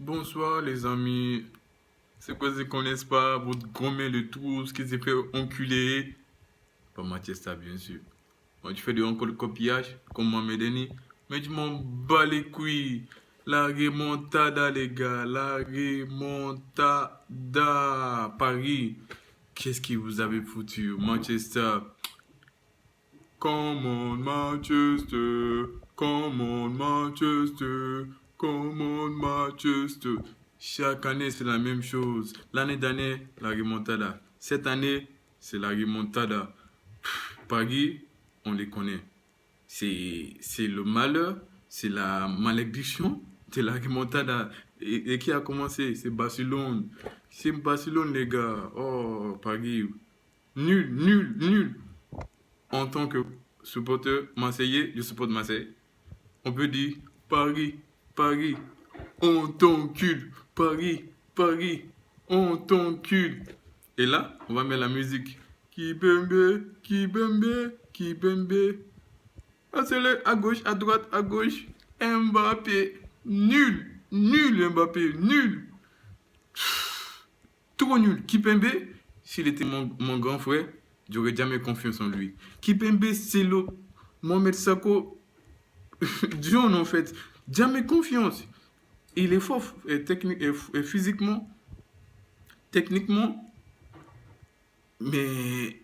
Bonsoir les amis. C'est quoi qu'ils connaissent pas votre grand-mère de tous qui s'est fait enculer? Pas Manchester bien sûr. Moi tu fais de encore copiage comme Mohamed Denis. Mais tu m'en bats les couilles. La remontada les gars. La remontada. Paris. Qu'est-ce qui vous avez foutu? Manchester. Come on Manchester. Come on Manchester. Come on Manchester. Chaque année, c'est la même chose. L'année dernière, la remontada. Cette année, c'est la remontada. Paris, on les connaît. C'est le malheur, c'est la malédiction de la remontada. Et qui a commencé? C'est Barcelone. C'est Barcelone, les gars. Oh, Paris. Nul, nul, nul. En tant que supporter marseillais, je supporte Marseille. On peut dire Paris, Paris, on t'encule. Paris, Paris, on t'encule. Et là, on va mettre la musique. Kibembe, Kibembe, Kibembe. Ah, c'est le à gauche, à droite, à gauche. Mbappé, nul, nul Mbappé, nul. Trop nul. Kipembe, s'il était mon grand frère, j'aurais jamais confiance en lui. Kipembe, c'est le Mohamed Sako John en fait. Jamais confiance. Il est fort et physiquement, techniquement, mais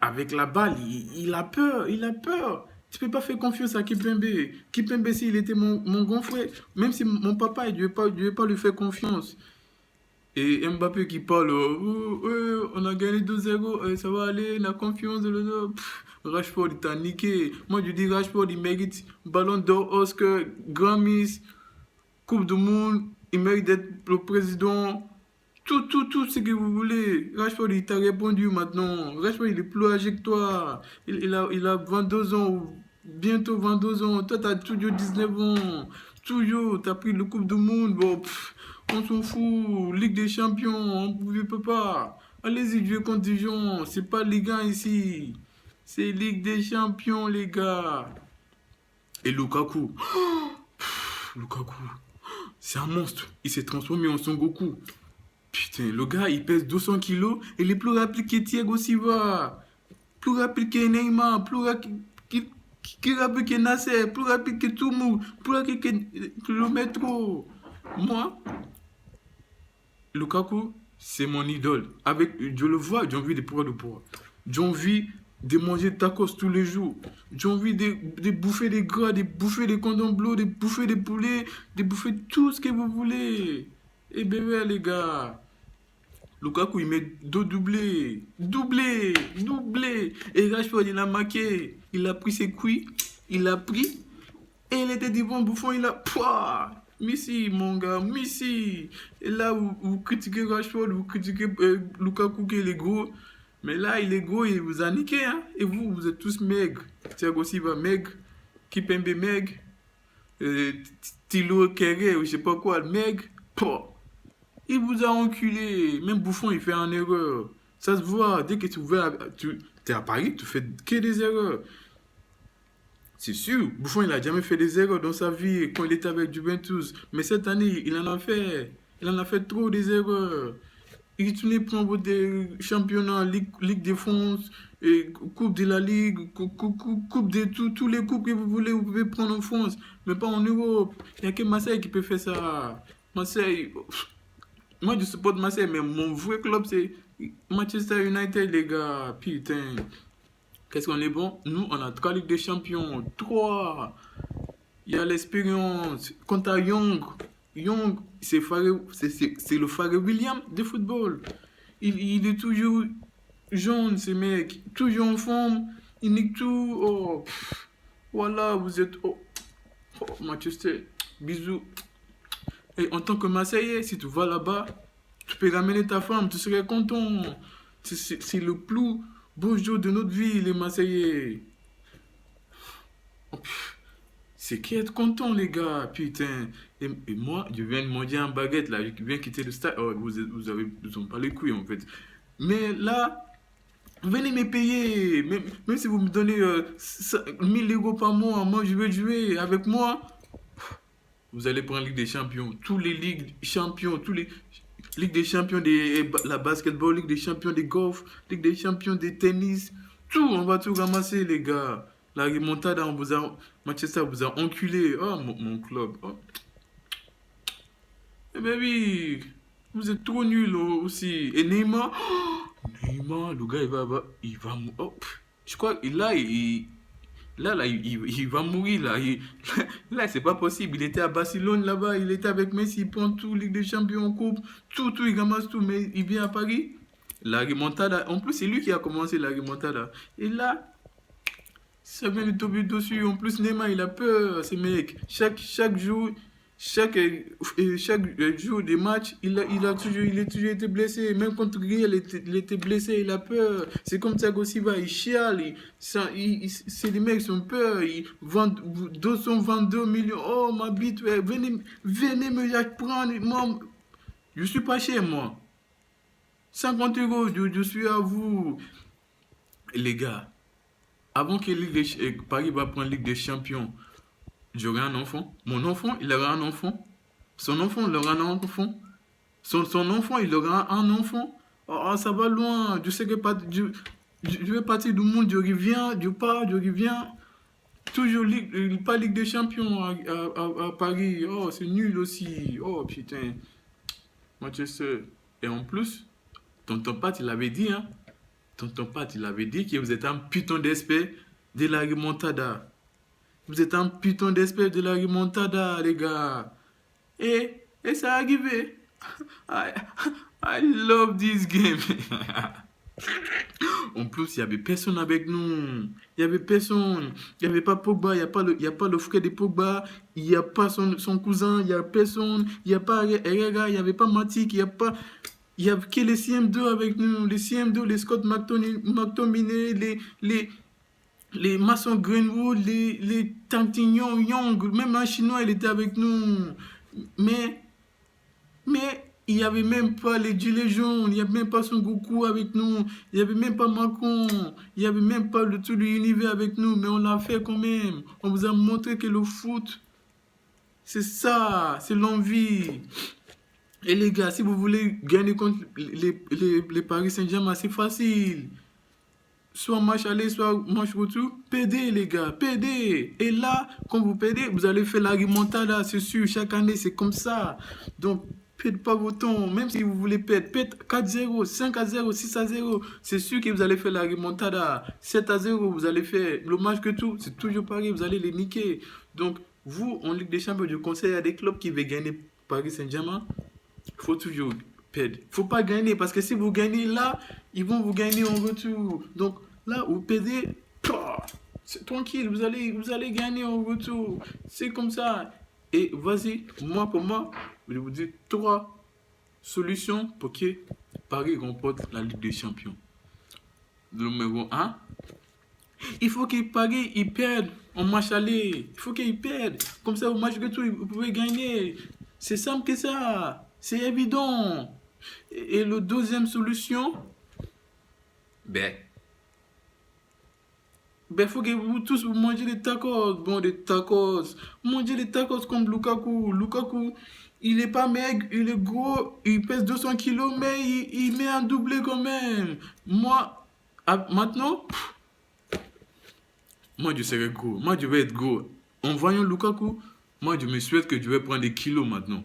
avec la balle, il a peur, il a peur. Tu peux pas faire confiance à Kipembe. Kipembe, s'il était mon grand frère, même si mon papa, il ne devait pas lui faire confiance. Et Mbappé qui parle, on a gagné 2-0, ça va aller, la confiance de l'autre. Rashford, il t'a niqué. Moi, je dis Rashford, il mérite Ballon d'Or, Oscar, Grammys, Coupe du Monde, il mérite d'être le président. Tout ce que vous voulez. Rashford, il t'a répondu maintenant. Rashford, il est plus âgé que toi. Il a 22 ans, bientôt 22 ans. Toi, t'as toujours 19 ans. Toujours, t'as pris le Coupe du Monde. Bon, on s'en fout. Ligue des Champions, on ne peut pas. Allez-y, jouer contre Dijon. C'est pas Ligue 1 ici. C'est Ligue des Champions, les gars. Et Lukaku. Lukaku. C'est un monstre. Il s'est transformé en Son Goku. Putain, le gars, il pèse 200 kilos. Il est plus rapide que Thiago Silva. Plus rapide que Neymar. Plus rapide que Nasser. Plus rapide que Toumou. Plus rapide que le métro. Moi, Lukaku, c'est mon idole. Je le vois, j'ai envie de pouvoir le poids. J'ai envie de manger tacos tous les jours. J'ai envie de bouffer des gras, de bouffer des cordons bleus, de bouffer des poulets, de bouffer tout ce que vous voulez. Et bébé, les gars. Lukaku, il met deux doublés. Doublé, doublé. Et Rashford, il a marqué. Il a pris ses couilles. Il a pris. Et il était devant Bouffon, il a... Pouah, Messi, mon gars, Messi. Et là, vous critiquez Rashford, vous critiquez Lukaku qui est gros. Mais là, il est gros, il vous a niqué. Hein? Et vous êtes tous maigres. Thiago Silva, maigre. Kipembe, maigre. Tilo Kéré, ou je sais pas quoi, maigre. Pouah. Il vous a enculé. Même Bouffon, il fait une erreur. Ça se voit. Dès que tu es à Paris, tu fais que des erreurs. C'est sûr, Buffon, il a jamais fait des erreurs dans sa vie quand il était avec Juventus. Mais cette année, il en a fait. Il en a fait trop des erreurs. Il tournait prendre des championnats, Ligue de France, et Coupe de la Ligue, Coupe de tous les coupes que vous voulez, vous pouvez prendre en France, mais pas en Europe. Il n'y a que Marseille qui peut faire ça. Marseille, moi je supporte Marseille, mais mon vrai club c'est Manchester United, les gars. Putain. Qu'est-ce qu'on est bon? Nous, on a 3 Ligues des Champions. 3. Il y a l'expérience. Quant à Young, Young, c'est le Pharrell Williams de football. Il est toujours jeune, ce mec. Toujours en forme. Il nique tout. Oh, voilà, vous êtes... Manchester, bisous. Et en tant que Marseillais, si tu vas là-bas, tu peux ramener ta femme, tu serais content. C'est le plus beau jour de notre vie, les Marseillais. C'est qui être content, les gars, putain. Et moi, je viens de manger un baguette, là, je viens quitter le stade. Oh, vous ont pas les couilles, en fait. Mais là, venez me payer. Même si vous me donnez 1000 € par mois, moi, je vais jouer avec moi. Vous allez prendre Ligue des Champions. Tous les Ligues Champions, tous les Ligue des Champions la basketball, Ligue des Champions des golf, Ligue des Champions des tennis. Tout, on va tout ramasser, les gars. La remontada, Manchester vous a enculé. Oh, mon club. Oh. Eh ben oui, vous êtes trop nuls aussi. Et Neymar, Neymar, le gars, il va mourir. Oh, je crois que il va mourir là. Là, c'est pas possible. Il était à Barcelone là-bas, il était avec Messi, il prend tout, Ligue des Champions en coupe, tout, il ramasse tout, mais il vient à Paris. La remontada, en plus, c'est lui qui a commencé la remontada. Et là, ça vient de tomber dessus. En plus, Neymar, il a peur, ces mecs. Chaque jour, chaque jour des matchs, il a toujours été blessé. Même contre Real, il était blessé, il a peur. C'est comme Thiago Silva, il chiale. C'est des mecs qui ont peur. Ils vendent 222 millions. Oh, ma bite, ouais, venez me la prendre. Moi, je suis pas cher, moi. 50 euros, je suis à vous. Les gars, avant que Paris va prendre Ligue des Champions, j'aurai un enfant. Mon enfant, il aura un enfant. Son enfant, il aura un enfant. Son enfant, il aura un enfant. Oh, ça va loin. Je sais que je vais partir du monde. Je reviens, je pars, je reviens. Toujours pas Ligue des Champions à Paris. Oh, c'est nul aussi. Oh, putain. Manchester. Et en plus, tonton Pat, il avait dit, hein. Tonton Pat, il avait dit que vous êtes un putain d'espèce de la remontada. Vous êtes un putain d'espèce de la remontada, les gars. Et ça a arrivé. I, I love this game. En plus, il n'y avait personne avec nous. Il n'y avait personne. Il n'y avait pas Pogba, il n'y a pas le frère de Pogba, il n'y a pas son cousin, il n'y a personne. Il n'y a pas Herrera, il n'y avait pas Matic, il n'y a que les CM2 avec nous. Les CM2, les Scott McTominay, les Mason Greenwood, les Tantignon Young, même un Chinois, il était avec nous. Mais il n'y avait même pas les gilets jaunes, il n'y avait même pas Son Goku avec nous, il n'y avait même pas Macron, il n'y avait même pas tout l'univers avec nous, mais on l'a fait quand même. On vous a montré que le foot, c'est ça, c'est l'envie. Et les gars, si vous voulez gagner contre les Paris Saint-Germain, c'est facile. Soit match aller, soit match retour. Pédez, les gars, pédez. Et là, quand vous pédez, vous allez faire la remontada, c'est sûr. Chaque année, c'est comme ça. Donc, pète pas vos temps. Même si vous voulez pète 4-0, 5-0, 6-0. C'est sûr que vous allez faire la remontada. 7-0, vous allez faire le match que tout. C'est toujours pareil, vous allez les niquer. Donc, vous, en Ligue des Champions, je conseille à des clubs qui veulent gagner Paris Saint-Germain. Il faut toujours perdre. Il ne faut pas gagner parce que si vous gagnez là, ils vont vous gagner en retour. Donc là, vous perdez, c'est tranquille, vous allez gagner en retour. C'est comme ça. Et vas-y, pour moi, je vous dis 3 solutions pour que Paris remporte la Ligue des Champions. Numéro 1, il faut que Paris il perde en match aller. Il faut qu'il perde. Comme ça, au match retour, vous pouvez gagner. C'est simple que ça. C'est évident. Et la deuxième solution, ben, faut que vous tous vous mangez des tacos. Bon, des tacos. Mangez des tacos comme Lukaku. Lukaku, il est pas maigre, il est gros, il pèse 200 kilos, mais il met un doublé quand même. Moi, maintenant, moi je serai gros. Moi je vais être gros. En voyant Lukaku, moi je me souhaite que je vais prendre des kilos maintenant.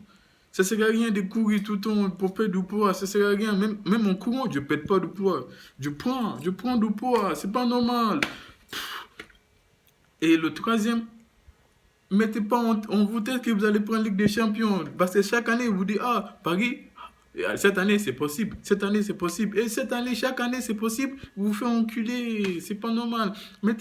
Ça ne sert à rien de courir tout le temps pour perdre du poids. Ça ne sert à rien. Même en courant, je ne pète pas de poids. Je prends du poids. C'est pas normal. Et le troisième, mettez pas en vous tête que vous allez prendre Ligue des Champions. Parce que chaque année, vous dites, ah, Paris, cette année, c'est possible. Cette année, c'est possible. Et cette année, chaque année, c'est possible. Vous vous faites enculer. C'est pas normal. Mais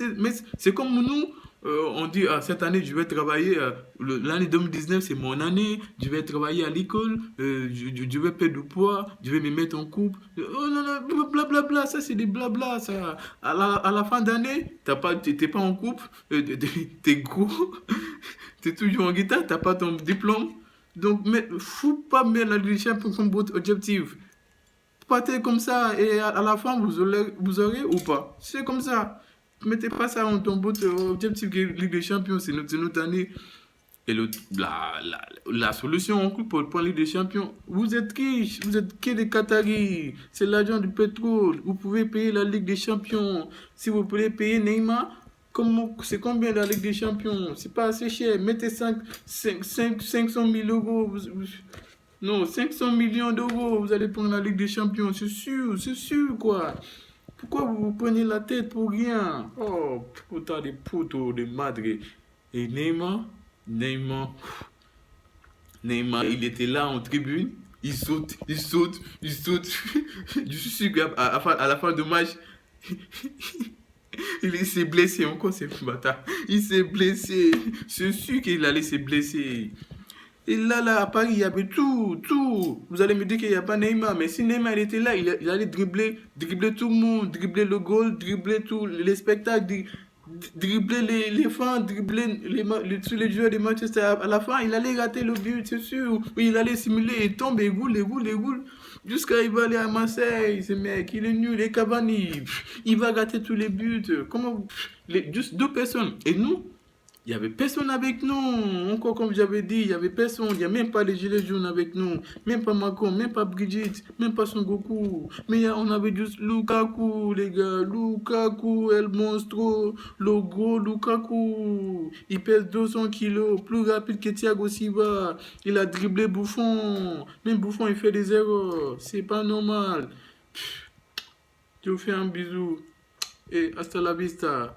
c'est comme nous. On dit, ah, cette année, je vais travailler, l'année 2019, c'est mon année, je vais travailler à l'école, je vais perdre du poids, je vais me mettre en couple. Oh non, non, blablabla, ça c'est des blabla, ça. À la fin d'année, t'es pas en couple, t'es gros, t'es toujours en guitare, t'as pas ton diplôme. Donc, faut pas mettre la Ligue des Champions comme votre objectif. Partez comme ça et à la fin, vous aurez ou pas. C'est comme ça. Mettez pas ça en ton but objectif de Ligue des Champions, c'est notre année. Et la solution pour prendre Ligue des Champions, vous êtes riches, vous êtes que des Qataris, c'est l'argent du pétrole, vous pouvez payer la Ligue des Champions. Si vous pouvez payer Neymar, c'est combien la Ligue des Champions? C'est pas assez cher, mettez 500 000 euros, non, 500 millions d'euros, vous allez prendre la Ligue des Champions, c'est sûr, quoi. Pourquoi vous vous prenez la tête pour rien? Oh, putain de puto de madre. Et Neymar, Neymar, il était là en tribune. Il saute, il saute, il saute. Je suis sûr qu'à la fin du match, il s'est blessé encore, c'est bâtard. Il s'est blessé. C'est sûr qu'il allait se blesser. Et là, à Paris, il y avait tout. Vous allez me dire qu'il n'y a pas Neymar, mais si Neymar il était là, il allait dribbler tout le monde, dribbler le goal, dribbler tous les spectacles, dribbler les fans, dribbler tous les joueurs de Manchester. À la fin, il allait rater le but, c'est sûr. Oui, il allait simuler et tombe, et goule. Jusqu'à il va aller à Marseille, ce mec, il est nul. Et Cavani, il va rater tous les buts. Comment, juste deux personnes. Et nous, il n'y avait personne avec nous. Encore comme j'avais dit, il n'y avait personne. Il n'y a même pas les gilets jaunes avec nous. Même pas Macron, même pas Brigitte, même pas Son Goku. Mais on avait juste Lukaku, les gars. Lukaku, El Monstro. Le gros Lukaku. Il pèse 200 kilos. Plus rapide que Thiago Silva. Il a dribblé Buffon. Même Buffon, il fait des erreurs. C'est pas normal. Je vous fais un bisou. Et hasta la vista.